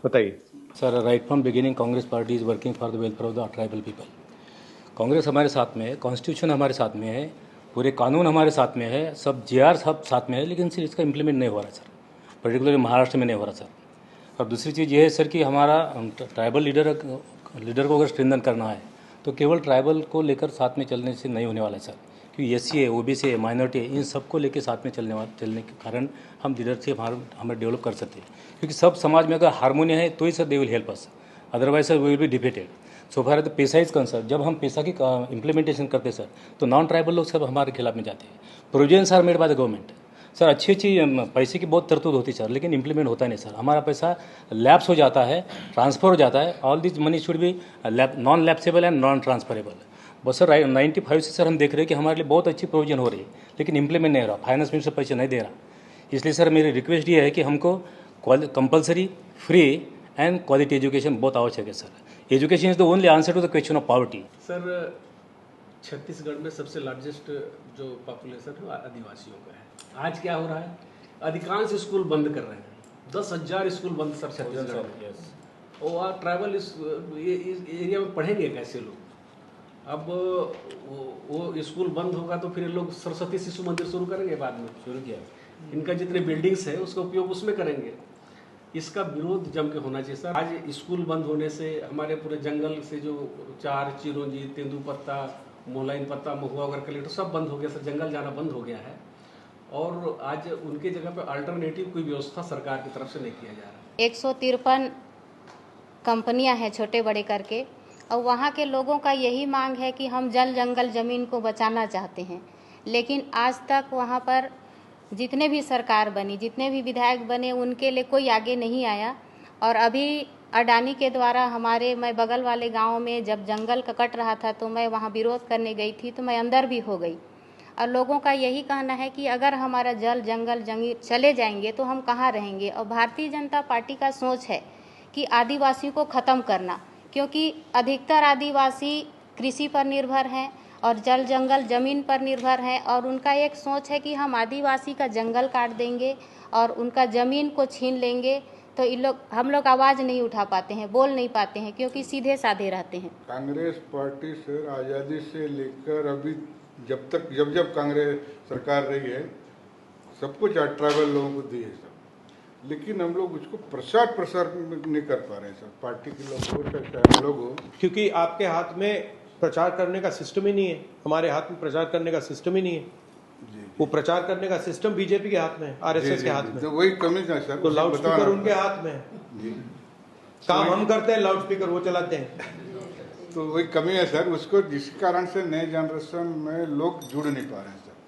बताइए sir, right from beginning Congress party is working for the welfare of the tribal people. Congress हमारे साथ में है, कॉन्स्टिट्यूशन हमारे साथ में है, पूरे कानून हमारे साथ में है, सब जीआर सब साथ में है, लेकिन सिर्फ इसका इम्प्लीमेंट नहीं हो रहा सर। पर्टिकुलरली महाराष्ट्र में नहीं हो रहा सर। और दूसरी चीज़ ये है सर कि हमारा ट्राइबल लीडर को अगर स्ट्रेंथन करना है तो केवल ट्राइबल को लेकर साथ में चलने से नहीं होने वाला है सर, क्योंकि एससी है, ओबीसी है, माइनॉरिटी है, इन सबको लेकर साथ में चलने के कारण हम लीडरशिप हमें डेवलप कर सकते हैं। क्योंकि सब समाज में अगर हारमोनी है तो ही sir they will help us, otherwise sir we will be defeated. So far the पैसा इज कंसर्न, जब हम पैसा की इम्प्लीमेंटेशन करते हैं सर तो नॉन ट्राइबल लोग सब हमारे खिलाफ में जाते हैं। Provisions are made by the government sir, अच्छी पैसे की बहुत तरतूद होती है सर, लेकिन इंप्लीमेंट होता नहीं सर। हमारा पैसा लैप्स हो जाता है, ट्रांसफ़र हो जाता है। All this money should be non lapsable and non transferable. बस सर 95 से सर हम देख रहे हैं कि हमारे लिए बहुत अच्छी प्रोविजन हो रही है, लेकिन इंप्लीमेंट नहीं हो रहा, फाइनेंस मिनिस्टर पैसे नहीं दे रहा। इसलिए सर मेरी रिक्वेस्ट ये है कि हमको compulsory, free and quality education बहुत आवश्यक है sir. Education is the only answer to the question of poverty. Sir, Chhattisgarh में सबसे लार्जेस्ट जो पॉपुलेशन है वो आदिवासियों का है। आज क्या हो रहा है, अधिकांश स्कूल बंद कर रहे हैं। 10,000 स्कूल बंद सर छत्तीसगढ़ में। और ट्राइबल इस एरिया में पढ़ेंगे कैसे लोग? अब वो स्कूल बंद होगा तो फिर लोग सरस्वती शिशु मंदिर शुरू करेंगे, बाद में शुरू किया। इनका जितने बिल्डिंग्स है उसका उपयोग उसमें करेंगे। इसका विरोध जम के होना चाहिए सर। आज स्कूल बंद होने से हमारे पूरे जंगल से जो चार चिरौंजी, तेंदुपत्ता, मोलाइन पत्ता, महुआ वगैरह कलेक्टर सब बंद हो गया सर, जंगल जाना बंद हो गया है। और आज उनके जगह पे अल्टरनेटिव कोई व्यवस्था सरकार की तरफ से नहीं किया जा रहा। 153 कंपनियां हैं छोटे बड़े करके, और वहाँ के लोगों का यही मांग है कि हम जल जंगल ज़मीन को बचाना चाहते हैं। लेकिन आज तक वहाँ पर जितने भी सरकार बनी, जितने भी विधायक बने, उनके लिए कोई आगे नहीं आया। और अभी अडानी के द्वारा मैं बगल वाले गांव में जब जंगल कट रहा था तो मैं वहां विरोध करने गई थी, तो मैं अंदर भी हो गई। और लोगों का यही कहना है कि अगर हमारा जल जंगल चले जाएंगे तो हम कहाँ रहेंगे। और भारतीय जनता पार्टी का सोच है कि आदिवासी को ख़त्म करना, क्योंकि अधिकतर आदिवासी कृषि पर निर्भर हैं और जल जंगल ज़मीन पर निर्भर है। और उनका एक सोच है कि हम आदिवासी का जंगल काट देंगे और उनका ज़मीन को छीन लेंगे तो हम लोग आवाज़ नहीं उठा पाते हैं, बोल नहीं पाते हैं, क्योंकि सीधे साधे रहते हैं। कांग्रेस पार्टी सर आज़ादी से लेकर अभी जब कांग्रेस सरकार रही है सब कुछ ट्राइबल लोगों को दी है सर, लेकिन हम लोग उसको प्रसार नहीं कर पा रहे हैं सर। पार्टी के लोग हो चाहे लोग हो, क्योंकि आपके हाथ में प्रचार करने का सिस्टम ही नहीं है, हमारे हाथ में प्रचार करने का सिस्टम ही नहीं है। वो प्रचार करने का सिस्टम बीजेपी के हाथ में है, आरएसएस के हाथ में। तो वही कमी है सर। तो लाउड स्पीकर उनके हाथ में है, काम हम करते हैं, लाउड स्पीकर वो चलाते हैं। तो वही कमी है सर, उसको जिस कारण से नए जनरेशन में लोग जुड़ नहीं पा रहे हैं सर।